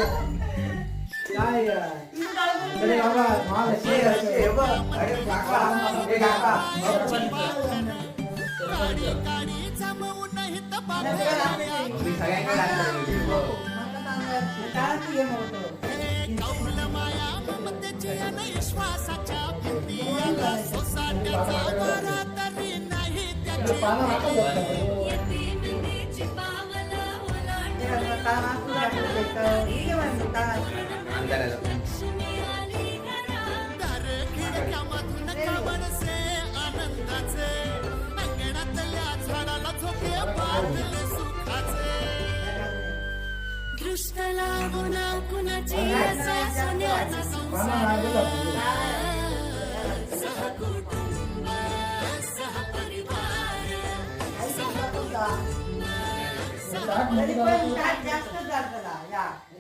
काय अरे बाबा माल हे बघ अरे काका हे काका मी सगळ्यांकडे दृष्ट लागून कुणाची सोन्याचा संसार सहकुटुंब सहपरिवार जास्त जास्त